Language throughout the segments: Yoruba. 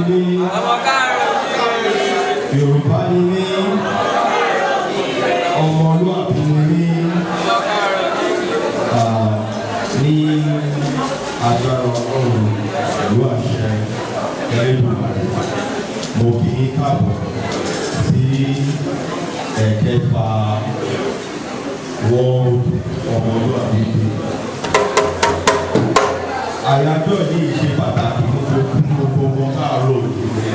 mí. Yorùbá ni mí. Ọmọlúwàbí ni mí. Ní agbára Ọlọ́run pẹ̀lú àṣẹ Elédùmarè, mo kí yín káàbọ̀ sí ẹ̀kẹfà World Ọmọlúwàbí Day. Àyájọ́ yìí ṣe pàtàkì gbogbo ọmọ káàárọ̀ òjìrè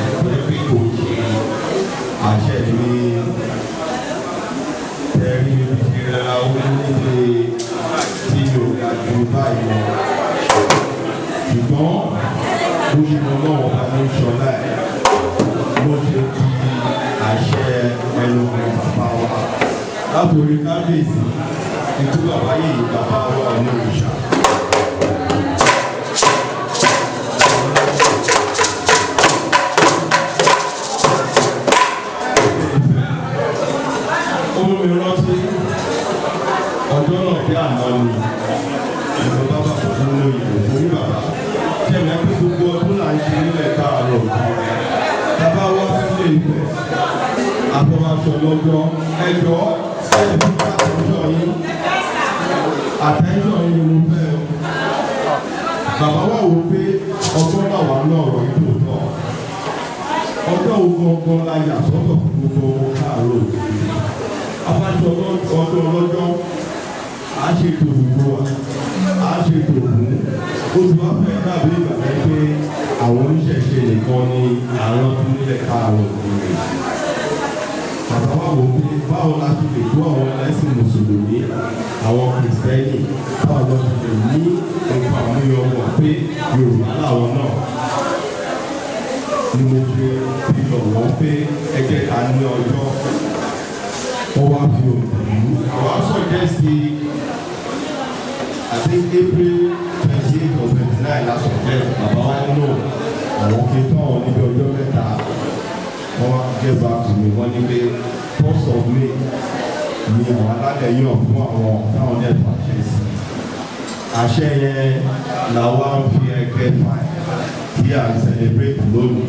pé kò ṣe àṣẹ mi ẹ̀rí ìrẹ̀lá orílẹ̀-èdè tí yóò ga jù báyìí lọ. Ṣùgbọ́n bó ṣe mọ náà wọ́n bá ní ṣọlá ẹ̀ ló ṣe di àṣẹ ẹnu bàbá wa. Látòrí kábíyèsí ikú bàbá yìí bàbá wa ní òrìṣà. Ọjọ́ náà bí àná ni ìjọba bá kò fún lóye òfin bàbá jẹ́mi pé gbogbo ọdún là ń ṣe nílẹ̀ káàárọ̀ bàbá wá sílé Ifẹ̀ àtọ́máṣọ lọ́jọ́ ẹjọ́ ẹ̀yìn fún àtẹ́jọ́ yín ni mo fẹ́ o. Bàbá wà wò pé ọgbọ́n náà wà náà ọ̀rọ̀ yìí tó tọ́ ọjọ́ ogun la yà sọ́tọ̀ fún gbogbo káàárọ̀ abájọ ọjọ́ ọlọ́jọ́ a ṣe tó gbogbo wa a ṣe tó ògùn olùwà fẹ́ dàbí ìgbàgbé pé àwọn oníṣẹ̀ṣe nìkan ni àwọn tó nílẹ̀ káàárọ̀ òkèèrè. Bàbá wa wò pé báwo la ṣe lè tó àwọn ẹlẹ́sìn mùsùlùmí àwọn kìrìsìtẹ́nì báwo la ṣe lè ní nǹkan àmúyọ̀wọ̀ pé Yorùbá làwọn náà ni mo ṣe fi lọ̀ wọ́n pé ẹgbẹ́ ká ní ọjọ́ wọ́n wá fi òkùnkùn àwọn asọ̀jẹ́sì I think April 28 or 29 last year bàbá wa nínú àwọn kẹtọ́ àwọn níbi ọjọ́ mẹ́ta wọ́n wá get back to me wọ́n ní pé 1st of May ni àwọn alálẹ̀ yàn fún àwọn táwọn ní ẹ̀fọ́ àṣẹ sí àṣẹ yẹn làwọn á fi ẹgbẹ́ fà kí à ń celebrate lónìí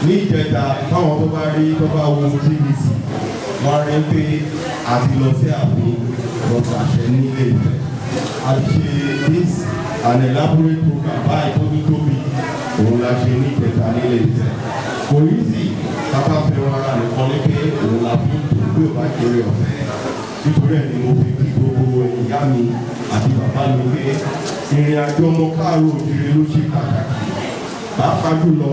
ní ìjẹta táwọn tó bá rí tó bá wo TVC wọ́n rí pé a ti lọ sí ààfin lọ́tọ̀ àṣẹ nílé Ifẹ̀ a ti ṣe this an elaborate program báyìí tó ní tóbi òun la ṣe ní ìjẹta nílé Ifẹ̀ kò rí sí kápá fẹ́ràn ara nìkan ní pé òun la fi ń tó bí ò bá kéré ọ̀fẹ́ nítorí ẹ̀ ni mo fi kí gbogbo ìyá mi àti bàbá mi pé ìrìn àjò ọmọ káàárọ̀ òjìrè ló ṣe pàtàkì pàápàá jùlọ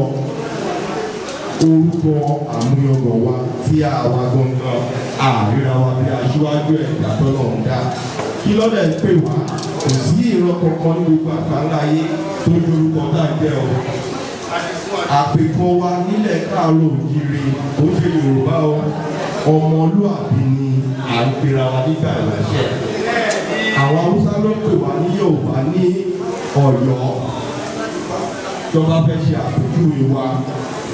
orúkọ àmúyangàn wa tí a wà gangan àríra wa bí aṣíwájú ẹ̀dá tọ́lọ̀ ń dá kí lọ́dẹ̀ ń pè wá kò sí ìran kankan ní gbogbo àgbáńláyé tó ní orúkọ náà jẹ́ o. Àpèkọ wa nílẹ̀ káàárọ̀ òjìrè ó ṣe Yorùbá o ọmọlúàbí ni à ń pera wa nígbà ìwáṣẹ̀. Àwọn Haúsá ló pè wá ní Yorùbá ní Ọ̀yọ́ tó bá fẹ́ ṣe àpèjúwe wa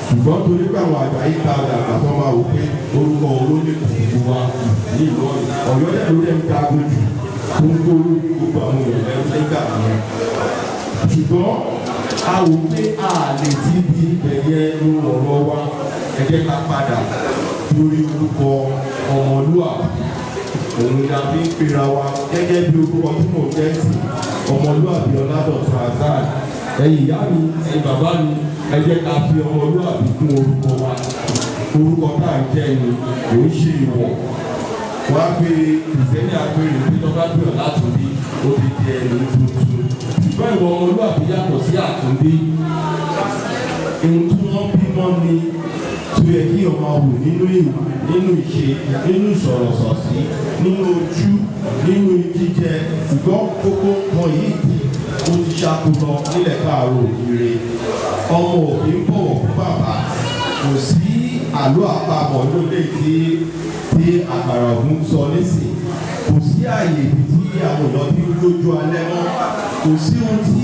ṣùgbọ́n torí pé àwọn àgbà yìí ta àgbà tó máa wò pé orúkọ olóyè kòkòrò wa ní ìlú Ọ̀yọ́ yẹn ló dẹ̀ ń ta agbójú tó ń kó gbogbo àwọn èèyàn nígbà yẹn. Ṣùgbọ́n a wò pé a lè ti di ẹ̀yẹ inú ọ̀rọ̀ wa ẹ jẹ́ ká padà lórí orúkọ ọmọlúwàbí òun ni a fi ń pera wa gẹ́gẹ́ bí orúkọ tí mò ń jẹ́ sí ọmọlúwàbí Ọládọ̀tun Hassan. Ẹ̀yin ìyá mi ẹ̀yin bàbá mi ẹ jẹ́ ká fi ọmọlúwàbí kún orúkọ wa orúkọ tá à ń jẹ́ ni kò ń ṣe ìwọ̀ wọ́n á pe kìrìsìtẹ́nì àpèrè pé tọ́ba bí ọ̀la àtúndí ó ti di ẹni tuntun ṣùgbọ́n ìwọ ọmọlúwàbí yàtọ̀ sí àtúndí ohun tí wọ́n bímọ ni tó yẹ kí ọmọ wò nínú ìwà nínú ìṣe nínú ìsọ̀rọ̀sọ̀sí nínú ojú nínú jíjẹ ṣùgbọ́n kókó kan yìí ó ti ṣàkóso nílẹ̀ káàárọ̀ òjìrè ọmọ òbí ń bọ̀wọ̀ fún bàbá kò sí àlọ́ àpapọ̀ lóde tí àkàrà ògùn sọ nísìn kò sí àyè tí àwọn èèyàn bí lójú alẹ́ mọ́ kò sí ohun tí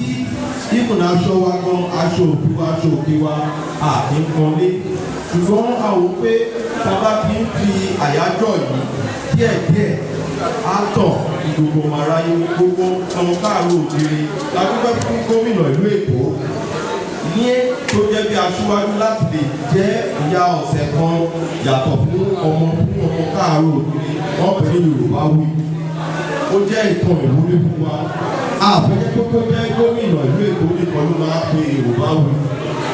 ìmùnà aṣọ wa gan aṣọ òkú aṣọ òkè wa àkínkanlé ṣùgbọ́n a wò pé bàbá kì í fi àyájọ́ yìí díẹ̀díẹ̀ á tàn gbogbo aráyé gbogbo ọmọ káàárọ̀ òjìrè la dúpẹ́ fún gómìnà ìlú Èkó ní tó jẹ́ bí aṣíwájú láti lè jẹ́ ìyá ọ̀sẹ̀ kan yàtọ̀ fún ọmọ káàárọ̀ òkèèrè wọ́n pè ní Yorùbá wí. Ó jẹ́ ìtàn ìwúrí fún wa. Àfẹ́jẹ́ tó jẹ́ gómìnà ìlú Èkó nìkan ló máa pe Yorùbá wí.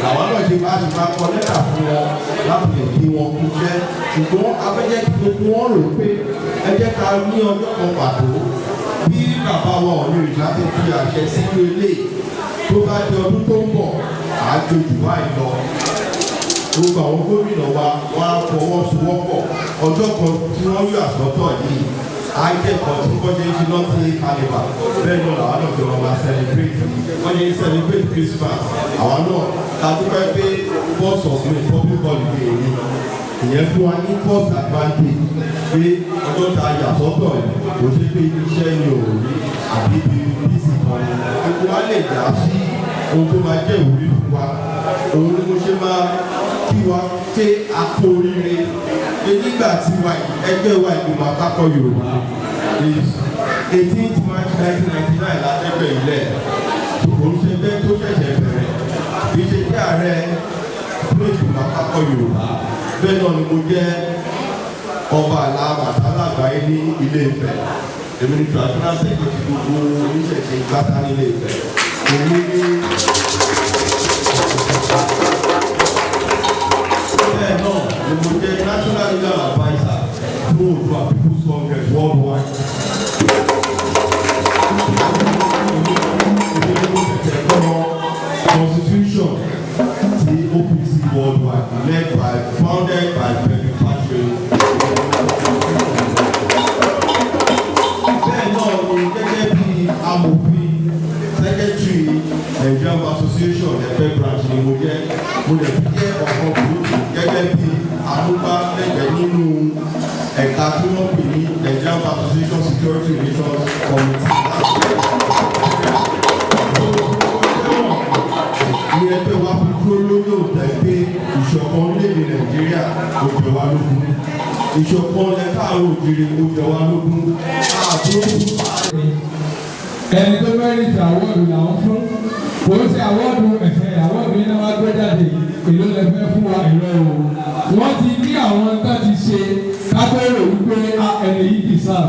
Làwọn náà ṣe máa kọ lẹ́tà fún wọn láti lè kí wọn kú jẹ́. Ṣùgbọ́n afẹ́jẹ́ gbogbo wọn rò pé ẹ jẹ́ ká ní ọjọ́ kan pàtó bí bàbá wa ò ní ìjà tó fi àṣẹ sínú ilé tó bá di ọdún tó ń bọ̀ àjòjù báyìí lọ. Gbogbo àwọn gómìnà wa wọ́n á fọwọ́sowọ́pọ̀ ọjọ́ kan tí wọ́n yọ àsọtọ̀ yìí akẹ́kọ̀ọ́ tí wọ́n ṣe ń ṣe lọ́tí kàlíbà bẹ́ẹ̀ náà làwọn náà jọ máa celebrate wọ́n ṣe ń celebrate Christmas àwọn náà ta dúpẹ́ pé first of May public holiday ni ìyẹn fún wa ní first advantage pé ọjọ́ ta yà sọ́tọ̀ yìí kò ṣe pé iṣẹ́ ni ò rí àbí ibi bísí kan ni gbogbo wa lè dá sí ohun tó máa jẹ́ ìwúrí fún wa òun ni mo ṣe máa kí wa pé a kú oríire pé nígbà tí ẹgbẹ́ wa ìgbìmọ̀ àpapọ̀ Yorùbá is 18th March 1999 látẹ́gbẹ̀ ilẹ̀ òṣèlú tó ṣẹ̀ṣẹ̀ bẹ̀rẹ̀ kì í ṣe kí ààrẹ fún ìgbìmọ̀ àpapọ̀ Yorùbá bẹ́ẹ̀ náà ni mo jẹ́ ọba àlàbàtà lágbàáyé ní Ilé Ifẹ̀ èmi ní traditional secretary gbogbo oníṣẹ̀ṣe gbátá ní Ilé Ifẹ̀ èmi ní bẹ́ẹ̀ náà ni mo jẹ́ national legal adviser fún Oòduà People's Congress worldwide. Constitution ti OPC worldwide founded by Frederick Patrick. Bẹ́ẹ̀ náà ni gẹ́gẹ́ bí amòfin secretary Nigerian Association ẹgbẹ́ branch ni mo lè fi jẹ́ ọ̀kan gbòógì gẹ́gẹ́ bí amúgbálẹ́gbẹ̀ẹ́ nínú ẹ̀ka tí wọ́n pè ní Nigerian Association Security Relations Committee. Ní ẹgbẹ́ wa fi dúró lórí òtẹ́ pé ìṣọ̀kan orílẹ̀-èdè Nàìjíríà ó jẹ wá lógún. Ìṣọ̀kan lẹ́kàárọ̀ òjìrì ó jẹ wá lógún. Ẹni tó mẹ́rin ti àwọ́ọ̀dù làwọn fún. Kò ń ṣe àwọ́ọ̀dù ẹ̀fẹ̀ àwọ́ọ̀dù yìí náà wá gbé jáde èló lẹ́fẹ́ fún wa ìrọ̀ o. Wọ́n ti ní àwọn tó ti ṣe kápẹ́rò wípé ẹni yìí ti sáà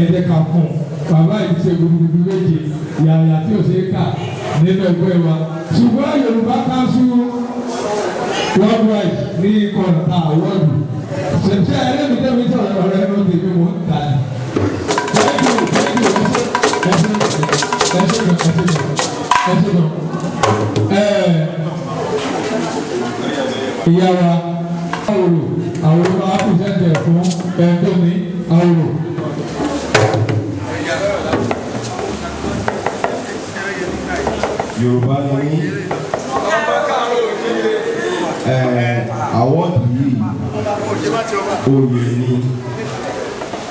ẹ̀jẹ̀ kà fún. Bàbá yìí ṣe gudugudu méje yàrá tí ò ṣe é kà nínú ẹgbẹ́ wa. Ṣùgbọ́n Yorùbá Council worldwide ní kọ̀ọ̀tà àwọ́ọ̀dù. Ṣèṣe ẹlẹ́mìtẹ́mi sọ̀rọ̀ ọ̀rẹ́ ló ti fi mọ̀ ń tà ní. Ìyá wa àwòrán máa kú sẹ́ńtẹ̀ fún ẹ̀ńtọ́ni àwòrán. Yorùbá ní awọ́ọ̀dù yìí oyè ní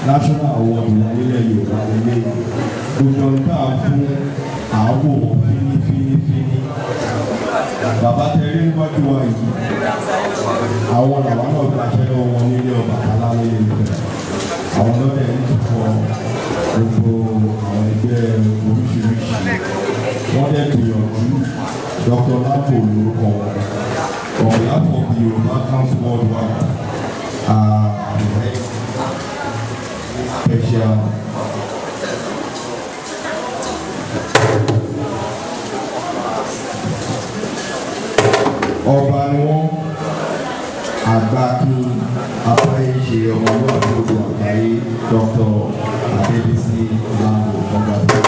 national award nílẹ̀ Yorùbá nílé gbogbo nǹkan fún àábò wọn fínífínífíní bàbá tẹ̀lé níwájú wa yìí àwọn làwọn náà gbàṣẹ lọ́wọ́ wọn nílé Ọbàtálá nílé Ifẹ̀ àwọn lọ́dẹ̀ ní ti fọ gbogbo àwọn ẹgbẹ́ oríṣiríṣi wọ́n dẹ̀ gbìyànjú Dr. Lambo lórúkọ wọn on behalf of the Yorùbá Council worldwide special ọba ni wọ́n àgbà kí afáyé ṣe ọmọlúwàbí gbogbo àgbáyé Dr. Adébísí Lambo ọba tó.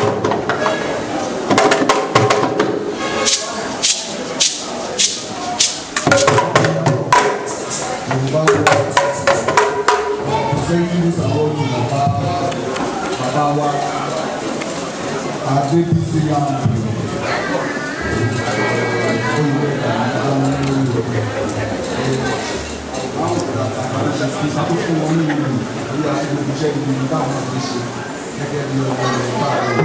Bàbá wa Adébísí Lambo ìṣàkóso wọn ní ìlú bí a ti gbogbo iṣẹ́ ibi táwọn ti ṣe gẹ́gẹ́ bí ọmọ Yorùbá rẹ̀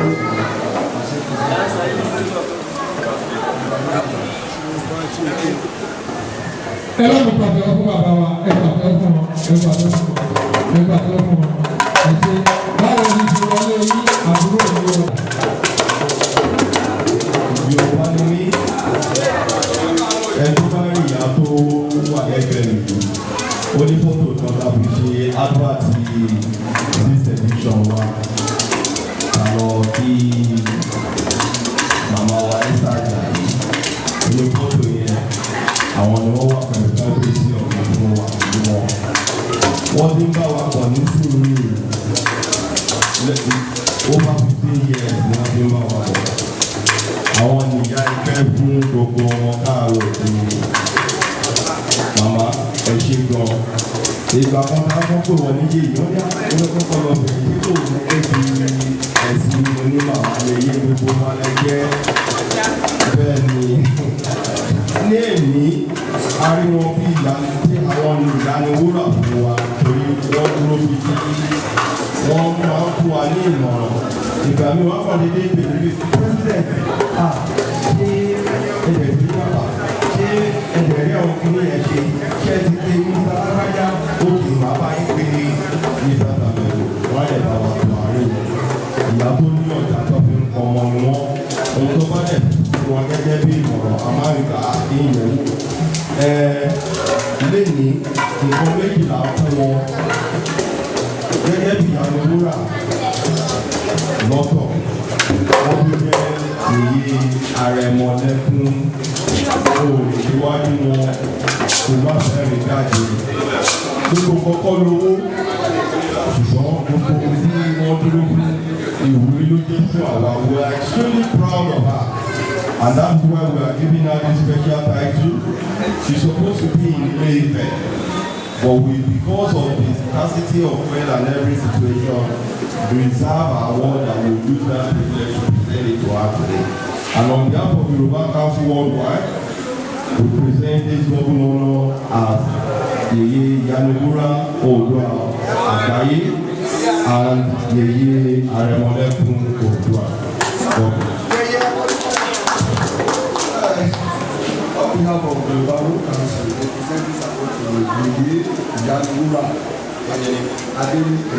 ẹ lọ́nà pàtó fún bàbá wa ẹ pàtó fún wọn ẹ pàtó fún wọn ẹ pàtó fún wọn ẹ ṣe báwo ni ti wọlé yí àbúrò ìlú wọn. Yorùbá ni mí àwọn ni wọ́n wà pẹ̀lú kábíyèsí ọ̀gbìn fún wa pẹ̀lú wọn. Wọ́n ti ń bá wa pọ̀ ní sùúrù over 15 years ni wọ́n ti ń bá wa pọ̀. Àwọn nìyá ìfẹ́ fún gbogbo wọn káàárọ̀ òkú. Màmá ẹ ṣe gan. Ìgbà kan tá a kọ́ pé wọ́n níyè yìí, wọ́n ní àwọn kọ́kọ́ lọ bẹ̀rẹ̀ tí kò ní ẹ̀sìn ẹ̀sìn onímọ̀ àlẹyé gbogbo wọn lẹ jẹ́ bẹ́ẹ̀ ni. Ní èmi, a rí wọn bí ìlànà tí àwọn olùdániwúrà fún wa torí wọ́n dúró bí tí wọ́n máa ń fún wa ní ìmọ̀ràn. Ìgbà mi wọ́n kàn déédéé bèrè bí president ṣé ẹ̀jẹ̀ tí bàbá ṣé ẹ̀jẹ̀ rí àwọn kìnìún yẹn ṣe ti pé ní sálábájá ó kì í máa bá yín pé ní sátàmẹ́lò wọ́n lè bá wa tó àárín yẹn. Ìyá tó ní ọ̀dà tó fi ń pọ̀ ọmọ ni wọ́n ohun tó bá dẹ̀ fún wọn gẹ́gẹ́ bí ìmọ̀ràn amáríkà àti ìyẹ̀wò. Lẹ́ni nǹkan méjìlá fún wọn gẹ́gẹ́ bí Ìyànúwúrà lọ́tọ̀ wọ́n tó jẹ́ èyí àrẹ̀mọ̀lẹ́kún òòrùn síwájú wọn kò bá fẹ́rẹ̀ jáde gbogbo kọ́kọ́ lówó ṣùgbọ́n gbogbo tí wọ́n dúró fún ìwúrí ló jẹ́ fún àwa. We are extremely proud of her and that's why we are giving her this special title. She's supposed to be in Ile-Ife, but because of the scarcity of fuel and every situation, we reserve our award and we use that privilege to present it to her today. And on behalf of the Yoruba Council worldwide, we present this double honor as Yeye Ìyànúwúrà Oòduà Àgbáyé and Yeye Àrẹ̀mọlẹ́kún Oòduà. On behalf of the Yoruba Council, we present this award to Yeye Ìyànúwúrà Adéníkè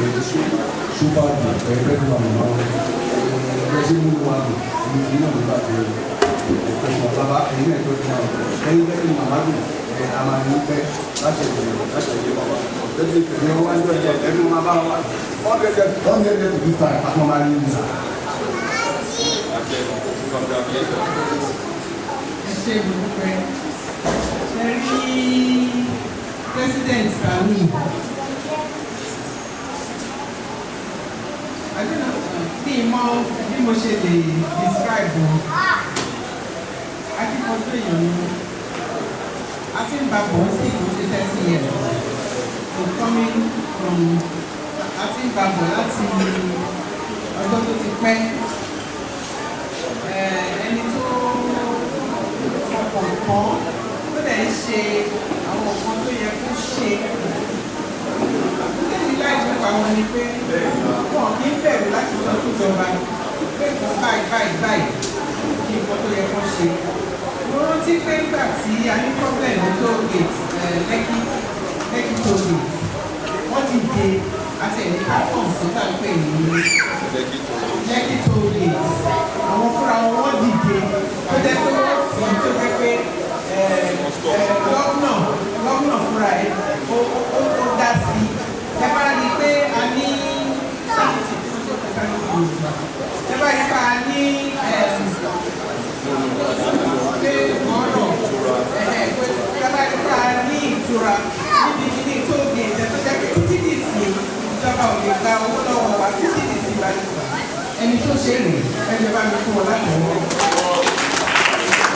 Ṣúbàdì ẹgbẹ́dùn àmọ́ ẹgbẹ́sí mú wa ní ìlú nígbà tó ẹ̀kọ́ bàbá ẹ̀yìn ẹ̀kọ́ tó máa ẹ̀yìn lẹ́yìn màmádùn àmàlú pẹ́ láti ẹ̀yẹ bàbá lẹ́yìn ìpínlẹ̀ wọn wájú ẹ̀yẹ ẹ̀dùn máa bá wa wọ́n gẹ́gẹ́ tó this time àpọ̀ máa ní ìlú. Ẹ ṣe ìdúpẹ́ ṣe rí president Sani. Bí mo ṣe lè describe wọn akíkanjú èèyàn ni a ti ń babọ̀ sí ìkóṣe 30 years so coming from a ti ń babọ̀ láti ọjọ́ tó ti pẹ́ ẹni tó fọkàn kàn tó dẹ̀ ń ṣe àwọn nǹkan tó yẹ kó ṣe. Níbi láì nípa wọn ni pé wọn kì í bẹ̀rù láti sọ fún ìjọba pé nǹkan báyìí kí nǹkan tó yẹ kán ṣe. Mo rántí pé nígbà tí a ní problem ní toll gate Lekki toll gate wọ́n ti dé àtẹ̀lé platform tó tà ń pè ní Lekki toll gate. Àwọn fúnra wọn dìde tó jẹ́ pé wọ́n fi tó jẹ́ pé gọ́vnà fúnra ẹ̀ ó dá sí i. Ẹ bá rí i pé a ní sáàtì ẹ bá rí i pé a ní pé ọ̀rọ̀ ẹ bá rí i pé a ní ìtura níbi kíní tó gbé ẹ̀jẹ̀ tó jẹ́ pé títí dì sí ìjọba ò lè gba owó lọ́wọ́ wa títí dì sí ìbálòpọ̀ ẹni tó ṣe rè ẹni bá mi fún wọn láti wọ́n.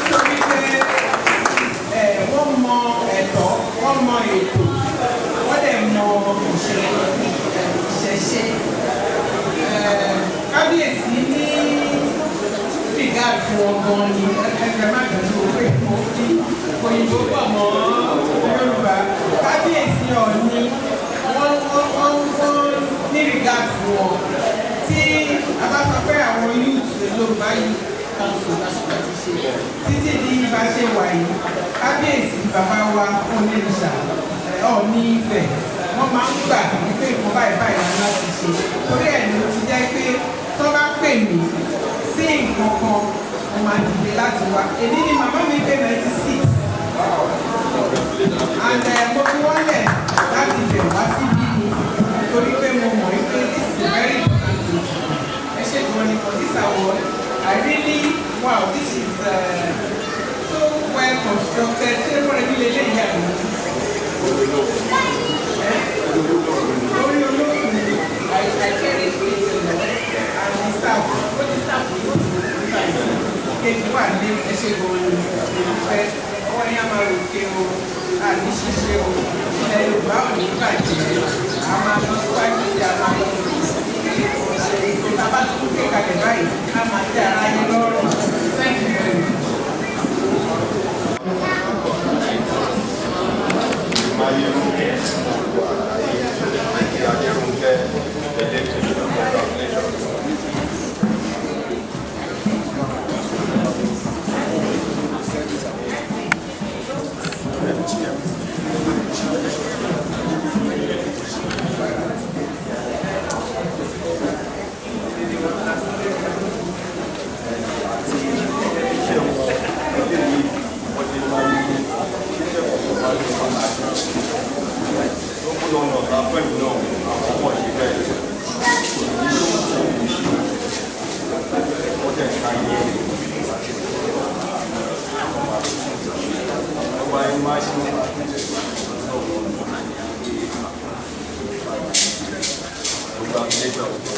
Nítorí pé wọ́n mọ ẹ̀tọ́ wọ́n mọ ètò wọ́n dẹ̀ mọ ìṣẹ̀ṣe kábíyèsí ní regard fún wọn gan ni ẹgbẹ́ má gbàgbé owó èkó tí òyìnbó pọ̀ mọ́ Yorùbá kábíyèsí ọ̀ní wọ́n ní regard fún wọn tí a bá sọ pé àwọn youth Yorùbá yìí kan sọ lásìkò ti ṣe títí di bá ṣe wà yìí kábíyèsí bàbá wa Onírìṣà Ọọ̀ni Ifẹ̀ wọ́n máa ń gbà wípé nǹkan báyìí ni láti ṣe torí ẹ̀ ló ti jẹ́ pé tó bá pè mí sí nǹkan kan mo máa dìde láti wá èdè ni màmá mi pé 96 and mo fi wọ́n lẹ̀ láti bẹ̀ wá síbí ni torí pé mo mọ̀ wípé this is a very important thing ẹ ṣe ìwọ̀n ni for this award I really wow this is so well constructed ṣé wọ́n rẹ̀ nílé ilé ìyá mi. Lórí olóògùn ni àìkẹ́rẹ́ ìpèsè and the staff ó ti staff yìí ó ti nípa ìsìn kejì wà ní ẹṣẹ́ gbòòrò ìfẹ́ ọwọ́ ní a máa rò ké o àní ṣíṣe o ilẹ̀ Yorùbá ò ní bàjẹ́ a máa lọ síwájú sí ara yìí tábà tó ké kalẹ̀ báyìí a máa tẹ ara yín lọ́rùn. Thank you very much. Congratulations.